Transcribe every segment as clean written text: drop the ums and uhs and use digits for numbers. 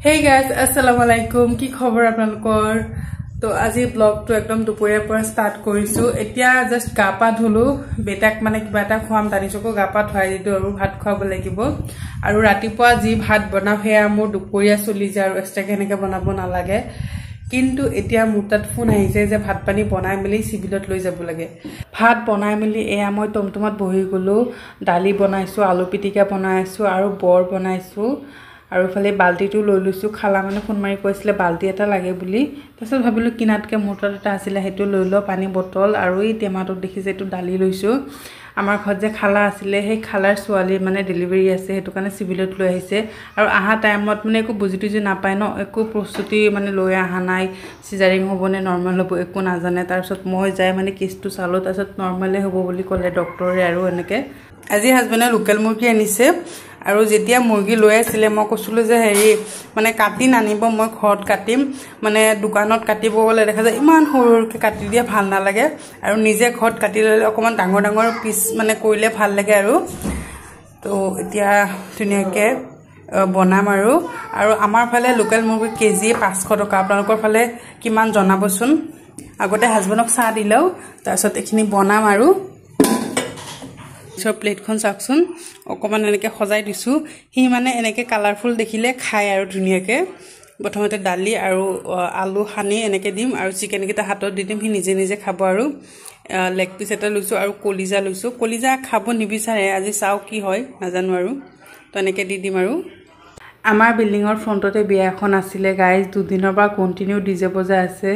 Hey guys, assalamualaikum. কি খবৰ আপোনালোকৰ? তো আজি ব্লগটো একদম দুপৰীয়াৰ পৰা ষ্টাৰ্ট কৰিছো। এতিয়া জাস্ট গাপা ধুলো, বেটাক মানে কিবা এটা খুৱাম দানিছকো গাপা ধুৱাই দিলো আৰু ভাত খুৱাব লাগিব। আৰু ৰাতিপুৱা যি ভাত বনাও হেয়া মোৰ দুপৰীয়া চলি যায় আৰু এক্সট্ৰাকে এনেকে বনাব নালাগে। কিন্তু এতিয়া মোৰ তাত ফোন আহিছে যে ভাত পানী বনাই মেলি চিভিলত লৈ যাব লাগে। ভাত বনাই মেলি এয়া মই টমটমত বহি গলো, দালি বনাইছো, আলু পিটিকা বনাইছো আৰু বৰ বনাইছো। আৰু ফালে বালতিটো লৈ লৈছো, খালা মানে ফোন মাৰি কৈছিলে বালতি এটা লাগে বুলি। তাৰপিছত ভাবিলো কিনাতকে মোটৰ এটা আছিলে হেতু লৈ ল, পানী বটল আৰু এই টেমাটো দেখিছে এটো দালি লৈছো। আমাৰ ঘৰত যে খালা আছিলে সেই খালাৰ ছোৱালী মানে ডেলিভাৰী আছে হেতু কাৰণে চিভিলত লৈ আহিছে। আৰু আহা টাইমত মানে একো বুজিটো যে নাপায় ন, একো প্ৰস্তুতি মানে লৈ আহা নাই, সিজাৰিং হ'ব নে নৰ্মাল হ'ব একো নাজানে। তাৰপিছত মই যাই মানে কেছটো চালো, তাৰপিছত নৰ্মালে হ'ব বুলি ক'লে ডক্টৰে। আৰু এনেকে আজি হাজবেণ্ডে লোকেল মুৰ্গী আনিছে। আৰু যেতিয়া মুৰ্গী লৈ আছিলে মই কৈছিলো যে হেৰি মানে কাটি নানিব, মই ঘৰত কাটিম, মানে দোকানত কাটিব গ'লে দেখা যায় ইমান সৰুকে কাটি দিয়ে ভাল নালাগে। আৰু নিজে ঘৰত কাটি ল'লে অকমান ডাঙৰ ডাঙৰ পিচ মানে কৰিলে ভাল লাগে। আৰু তো এতিয়া ধুনীয়াকে বনাম। আৰু আমাৰ ফালে লোকেল মুৰ্গী কেজি 500 টকা। আপোনালোকৰ ফালে কিমান জনাবচোন। আগতে হাজবেণ্ডক চাহ দিলেও তাৰপিছত এইখিনি বনাম। আৰু প্লেটখন চাওকচোন অকমান এনেকে সজাই দিছো, হি মানে এনেকে কালাৰফুল দেখিলে খায় আৰু ধুনীয়াকে। প্ৰথমতে দালি আৰু আলু সানি এনেকে দিম আৰু চিকেন কেইটা হাতত দি দিম, হি নিজে নিজে খাব। আৰু লেগ পিচ এটা লৈছো আৰু কলিজা লৈছো। কলিজা খাব নিবিচাৰে, আজি চাও কি হয় নাজানো। আৰু তো এনেকে দি দিম। আৰু আমাৰ বিল্ডিঙৰ ফ্ৰণ্টতে বিয়া এখন আছিলে গাইজ, দুদিনৰ পৰা কণ্টিনিউ ডিজে বজাই আছে।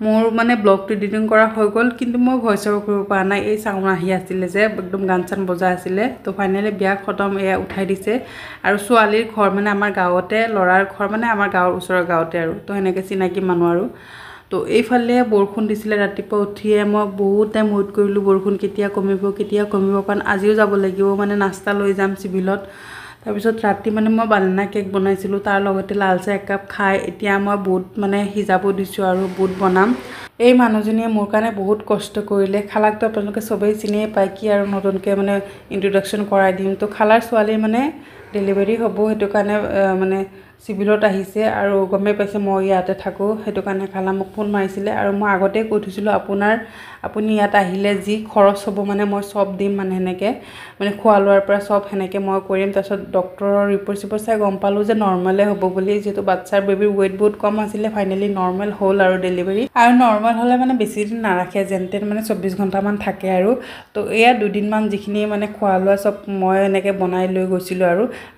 মোৰ মানে ব্লগটো এডিটিং কৰা হৈ গ'ল, কিন্তু মই ভইচ অভাৰ কৰিব পৰা নাই, এই চাউণ্ড আহি আছিলে যে একদম গান চান বজাই আছিলে। তো ফাইনেলি বিয়া খতম, এয়া উঠাই দিছে। আৰু ছোৱালীৰ ঘৰ মানে আমাৰ গাঁৱতে, ল'ৰাৰ ঘৰ মানে আমাৰ গাঁৱৰ ওচৰৰ গাঁৱতে। আৰু তো সেনেকৈ চিনাকি মানুহ। আৰু তো এইফালে বৰষুণ দিছিলে ৰাতিপুৱা উঠিয়ে, মই বহুত টাইম ৱেইট কৰিলোঁ বৰষুণ কেতিয়া কমিব, কাৰণ আজিও যাব লাগিব, মানে নাস্তা লৈ যাম চিভিলত। তাৰপিছত ৰাতি মানে মই বানানা কেক বনাইছিলোঁ, তাৰ লগতে লাল চাহ একাপ খাই এতিয়া মই বুট মানে সিজাব দিছোঁ আৰু বুট বনাম। এই মানুহজনীয়ে মোৰ কাৰণে বহুত কষ্ট কৰিলে। খালাকটো আপোনালোকে চবেই চিনিয়ে পায়, কি আৰু নতুনকৈ মানে ইন্ট্ৰডাকশ্যন কৰাই দিম। তো খালাৰ ছোৱালী মানে ডেলিভাৰী হ'ব, সেইটো কাৰণে মানে চিভিলত আহিছে। আৰু গমেই পাইছে মই ইয়াতে থাকোঁ, সেইটো কাৰণে খালা মোক ফোন মাৰিছিলে। আৰু মই আগতেই কৈ থৈছিলোঁ আপুনি ইয়াত আহিলে যি খৰচ হ'ব মানে মই চব দিম, মানে সেনেকৈ মানে খোৱা লোৱাৰ পৰা চব সেনেকৈ মই কৰিম। তাৰপিছত ডক্টৰৰ ৰিপৰ্ট চাই গম পালোঁ যে নৰ্মেলে হ'ব বুলি, যিহেতু বাচ্ছাৰ বেবীৰ ৱেইট বহুত কম আছিলে। ফাইনেলি নৰ্মেল হ'ল আৰু ডেলিভাৰী। আৰু নৰ্মেল হ'লে মানে বেছি দিন নাৰাখে, যেন তেন মানে 24 ঘণ্টামান থাকে। আৰু তো এয়া দুদিনমান যিখিনি মানে খোৱা লোৱা চব মই এনেকৈ বনাই লৈ গৈছিলোঁ।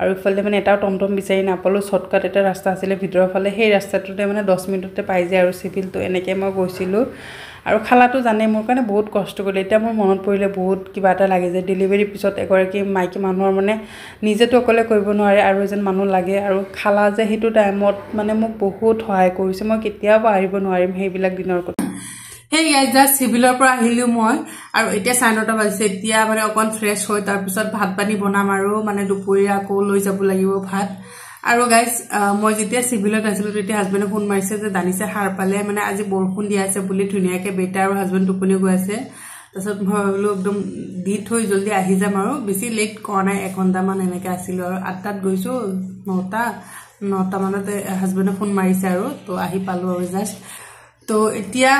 আৰু ইফালে মানে এটাও টমটম বিচাৰি নাপালোঁ, শ্বৰ্টকাট এটা ৰাস্তা আছিলে ভিতৰৰ ফালে, সেই ৰাস্তাটোতে মানে 10 মিনিটতে পাই যায় আৰু চিভিলটো। এনেকৈ মই গৈছিলোঁ। আৰু খালাটো জানে মোৰ কাৰণে বহুত কষ্ট কৰিলে। এতিয়া মোৰ মনত পৰিলে বহুত কিবা এটা লাগে যে ডেলিভাৰীৰ পিছত এগৰাকী মাইকী মানুহৰ মানে নিজেতো অকলে কৰিব নোৱাৰে, আৰু এজন মানুহ লাগে। আৰু খালা যে সেইটো টাইমত মানে মোক বহুত সহায় কৰিছে, মই কেতিয়াও পাহৰিব নোৱাৰিম সেইবিলাক দিনৰ কথা। সেই জাষ্ট চিভিলৰ পৰা আহিলোঁ মই, আৰু এতিয়া 9:30 বাজিছে। এতিয়া মানে অকণ ফ্ৰেছ হৈ তাৰপিছত ভাত পানী বনাম, আৰু মানে দুপৰীয়া আকৌ লৈ যাব লাগিব ভাত। আৰু গাইজ মই যেতিয়া চিভিলত আছিলোঁ তেতিয়া হাজবেণ্ডে ফোন মাৰিছে যে দানিছে সাৰ পালে, মানে আজি বৰষুণ দিয়া আছে বুলি ধুনীয়াকৈ বেটা আৰু হাজবেণ্ড টোপনি গৈ আছে। তাৰপিছত মই ভাবিলোঁ একদম দি থৈ জল্দি আহি যাম, আৰু বেছি লেট কৰা নাই, 1 ঘণ্টামান এনেকৈ আছিলোঁ। আৰু 8টাত গৈছোঁ, 9টা মানতে হাজবেণ্ডে ফোন মাৰিছে। আৰু তো আহি পালোঁ আৰু জাষ্ট। তো এতিয়া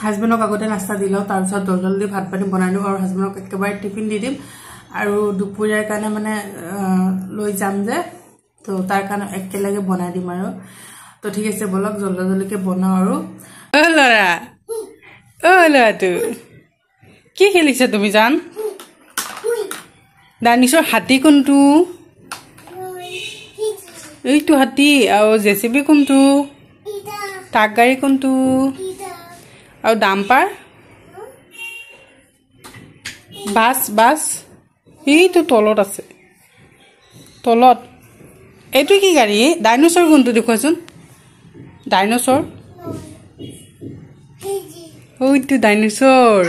হাজবেণ্ডক আগতে নাস্তা দি লওঁ, তাৰপিছত জল্দি ভাত পানী বনাই দিওঁ, আৰু হাজবেণ্ডক একেবাৰে টিফিন দি দিম। আৰু দুপৰীয়াৰ কাৰণে মানে লৈ যাম যে, তো তাৰ কাৰণে একেলগে বনাই দিম। আৰু তো ঠিক আছে বলক জল্দিকে বনাওঁ। আৰু ল'ৰাটো কি খেলিছে তুমি জান? দানিছৰ হাতী কোনটো? এইটো হাতী। আৰু জেচিবি কোনটো? ট্ৰাক গাড়ী কোনটো? আৰু ডাম্পাৰ? বাছ এইটো তলত আছে, তলত। এইটো কি গাড়ী? ডাইনছৰ কোনটো দেখুৱাচোন? ডাইনছৰ ওইটো ডাইনছৰ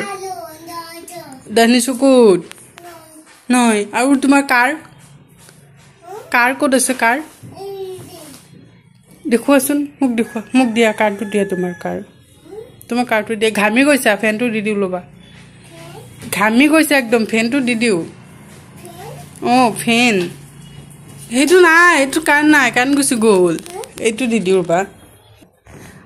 ক'ত? নহয়। আৰু তোমাৰ কাৰ ক'ত আছে? কাৰ দেখুৱাচোন, মোক দিয়া কাৰটো দিয়া, তোমাৰ কাৰটো দিয়া। ঘামি গৈছা, ফেনটো দি দিওঁ ল'বা। ঘামি গৈছে একদম, ফেনটো দি দিওঁ। অঁ ফেন সেইটো নাই, এইটো কাৰেণ্ট নাই, কাৰেণ্ট গুচি গ'ল। এইটো দি দিওঁ ৰ'বা।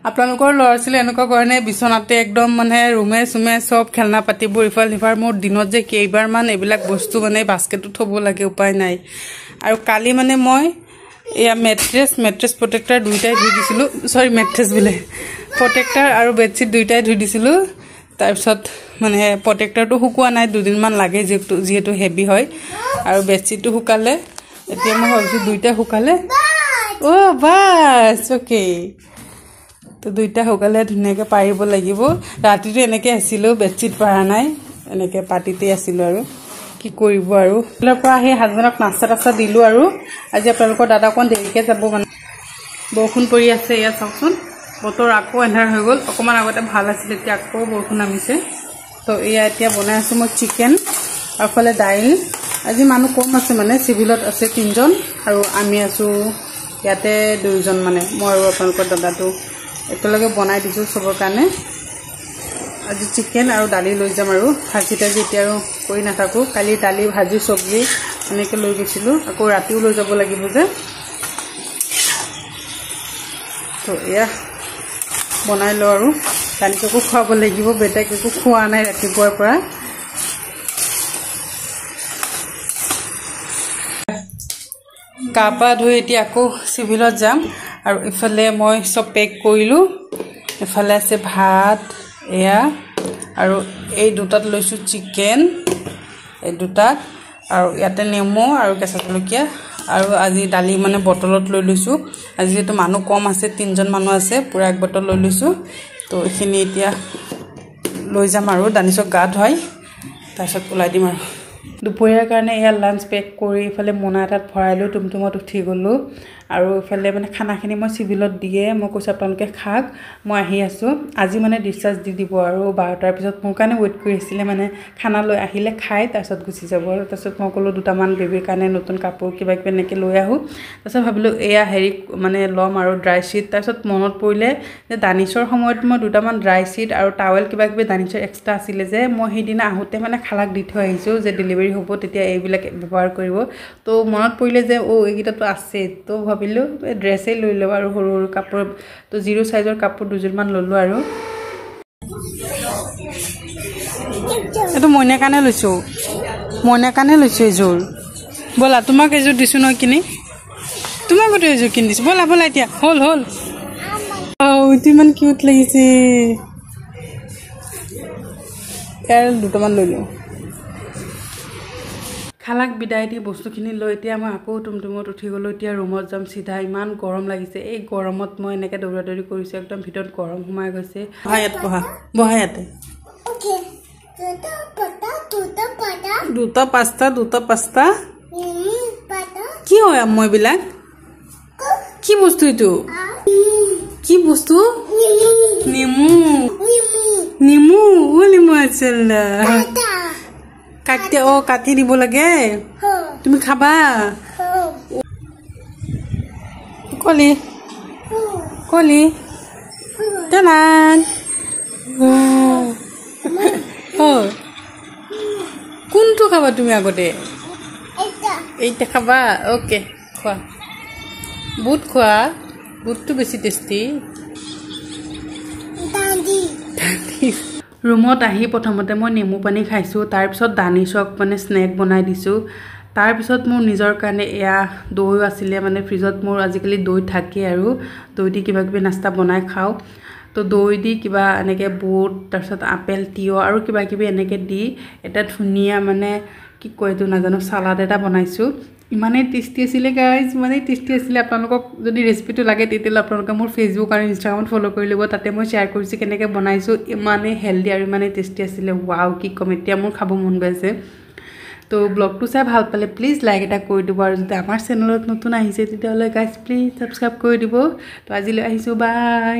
আপোনালোকৰ ল'ৰা ছোৱালী এনেকুৱা কাৰণে বিচনাতে একদম মানে ৰুমে চুমে চব খেলনা পাতিবোৰ ইফাল সিফাল। মোৰ দিনত যে কেইবাৰমান এইবিলাক বস্তু মানে বাস্কেটত থ'ব লাগে, উপায় নাই। আৰু কালি মানে মই এয়া মেট্ৰেছ প্ৰটেক্টাৰ দুইটাই ধুই দিছিলোঁ। চৰি, মেট্ৰেছ বোলে, প্ৰটেক্টাৰ আৰু বেডশ্বীট দুইটাই ধুই দিছিলোঁ। তাৰপিছত মানে প্ৰটেক্টাৰটো শুকোৱা নাই, 2 দিনমান লাগে যিহেতু হেভি হয়। আৰু বেডশ্বীটটো শুকালে, এতিয়া মই ভাবিছোঁ দুইটা শুকালে। অ' বাছ, অ'কে। তো দুইটা শুকালে ধুনীয়াকৈ পাৰিব লাগিব। ৰাতিটো এনেকৈ আছিলোঁ, বেডশ্বীট পৰা নাই, এনেকৈ পাতিতে আছিলোঁ। আৰু কি কৰিব আৰু স্কুলৰ পৰা আহি হাজবেণ্ডক নাস্তা টাস্তা দিলোঁ। আৰু আজি আপোনালোকৰ দাদা অকণ দেৰিকৈ যাব, মানে বৰষুণ পৰি আছে। এয়া চাওকচোন, বতৰ আকৌ এন্ধাৰ হৈ গ'ল। অকণমান আগতে ভাল আছিলে, এতিয়া আকৌ বৰষুণ নামিছে। তো এয়া এতিয়া বনাই আছোঁ মই চিকেন, আৰু ফালে দাইল। আজি মানুহ কম আছে, মানে চিভিলত আছে 3জন, আৰু আমি আছোঁ ইয়াতে 2জন, মানে মই আৰু আপোনালোকৰ দাদাটো একেলগে বনাই দিছোঁ চবৰ কাৰণে। আজি চিকেন আৰু দালি লৈ যাম, আৰু ভাজি তাজি এতিয়া আৰু কৰি নাথাকোঁ। কালি দালি ভাজি চব্জি এনেকৈ লৈ গৈছিলোঁ, আকৌ ৰাতিও লৈ যাব লাগিব যে। তো এয়া বনাই লওঁ, আৰু দালিকো খুৱাব লাগিব। বেটাক একো খোৱা নাই ৰাতিপুৱাৰ পৰা। গা পা ধুই এতিয়া আকৌ চিভিলত যাম। আৰু ইফালে মই চব পেক কৰিলোঁ। এফালে আছে ভাত, এয়া, আৰু এই দুটাত লৈছোঁ চিকেন, এই দুটাত, আৰু ইয়াতে নেমু আৰু কেঁচা জলকীয়া। আৰু আজি দালি মানে বটলত লৈ লৈছোঁ। আজি যিহেতু মানুহ কম আছে, 3জন মানুহ আছে, পূৰা 1 বটল লৈ লৈছোঁ। তো এইখিনি এতিয়া লৈ যাম, আৰু দানিছক গা ধুৱাই তাৰপিছত ওলাই দিম। আৰু দুপৰীয়াৰ কাৰণে এয়া লাঞ্চ পেক কৰি ইফালে মোনা এটাত ভৰাইলোঁ, টুমটুমত উঠি গ'লোঁ। আৰু ইফালে মানে খানাখিনি মই চিভিলত দিয়ে মই কৈছোঁ আপোনালোকে খাওক, মই আহি আছোঁ। আজি মানে ডিছচাৰ্জ দি দিব, আৰু 12টাৰ পিছত মোৰ কাৰণে ৱেইট কৰি আছিলে, মানে খানা লৈ আহিলে খাই তাৰপিছত গুচি যাব। আৰু তাৰপিছত মই ক'লোঁ দুটামান বেবীৰ কাৰণে নতুন কাপোৰ কিবা কিবি এনেকৈ লৈ আহোঁ। তাৰপিছত ভাবিলোঁ এয়া হেৰি মানে ল'ম, আৰু ড্ৰাই শ্বীট। তাৰপিছত মনত পৰিলে যে দানিছৰ সময়ত মই দুটামান ড্ৰাই শ্বীট আৰু টাৱেল কিবা কিবি দানিছৰ এক্সট্ৰা আছিলে যে, মই সেইদিনা আহোঁতে মানে খালাক দি থৈ আহিছোঁ যে ডেলিভাৰী হ'ব তেতিয়া এইবিলাক ব্যৱহাৰ কৰিব। তো মনত পৰিলে যে এইকেইটাতো আছে, তো ভাবিলোঁ ড্ৰেছেই লৈ লওঁ, আৰু সৰু সৰু কাপোৰ। তো 0 চাইজৰ কাপোৰ 2যোৰমান ল'লোঁ। আৰু এইটো মইনাৰ কাৰণে লৈছোঁ, মইনাৰ কাৰণে লৈছোঁ এইযোৰ। ব'লা, তোমাক এইযোৰ দিছোঁ নহয় কিনি, তোমাকোতো এইযোৰ কিনি দিছোঁ। ব'লা ব'লা, এতিয়া হ'ল। এইটো ইমান কিউট লাগিছে। ইয়াৰ দুটামান লৈ লওঁ। খালাক বিদায় দি বস্তুখিনি লৈ এতিয়া মই আকৌ টুমটুমত উঠি গ'লোঁ। এতিয়া ৰুমত যাম চিধা। ইমান গৰম লাগিছে, এই গৰমত মই এনেকৈ দৌৰা দৌৰি কৰিছোঁ, একদম ভিতৰত গৰম সোমাই গৈছে। বহা ইয়াত, বহা ইয়াতে। 2টা 5টা কি হয় মই বিলাক? কি বস্তু এইটো? কি বস্তু? নেমু। নেমু নেমু আছে, কাটি দিব লাগে। তুমি খাবা? কলি টানান। কোনটো খাবা তুমি আগতে? এইটা খাবা? অ'কে, খোৱা। বুট খোৱা, বুটটো বেছি টেষ্টি। ৰুমত আহি প্ৰথমতে মই নেমু পানী খাইছোঁ, তাৰপিছত দানিছক মানে স্নেক বনাই দিছোঁ। তাৰপিছত মোৰ নিজৰ কাৰণে এয়া দৈও আছিলে, মানে ফ্ৰিজত মোৰ আজিকালি দৈ থাকে, আৰু দৈ দি কিবা কিবি নাস্তা বনাই খাওঁ। তো দৈ দি কিবা এনেকৈ বুট, তাৰপিছত আপেল, তিয়ঁহ আৰু কিবা কিবি এনেকৈ দি এটা ধুনীয়া মানে কি কয় এইটো নাজানো, চালাড এটা বনাইছোঁ। ইমানেই টেষ্টি আছিলে গাইজ, ইমানেই টেষ্টি আছিলে। আপোনালোকক যদি ৰেচিপিটো লাগে তেতিয়াহ'লে আপোনালোকে মোৰ ফেচবুক আৰু ইনষ্টাগ্ৰামত ফ'ল' কৰি ল'ব, তাতে মই শ্বেয়াৰ কৰিছোঁ কেনেকৈ বনাইছোঁ। ইমানেই হেল্ডি আৰু ইমানেই টেষ্টি আছিলে। ৱাও, কি ক'ম, এতিয়া মোৰ খাব মন গৈছে। তো ব্লগটো চাই ভাল পালে প্লিজ লাইক এটা কৰি দিব, আৰু যদি আমাৰ চেনেলত নতুন আহিছে তেতিয়াহ'লে গাইজ প্লিজ ছাবস্ক্ৰাইব কৰি দিব। তো আজিলৈ আহিছোঁ, বাই।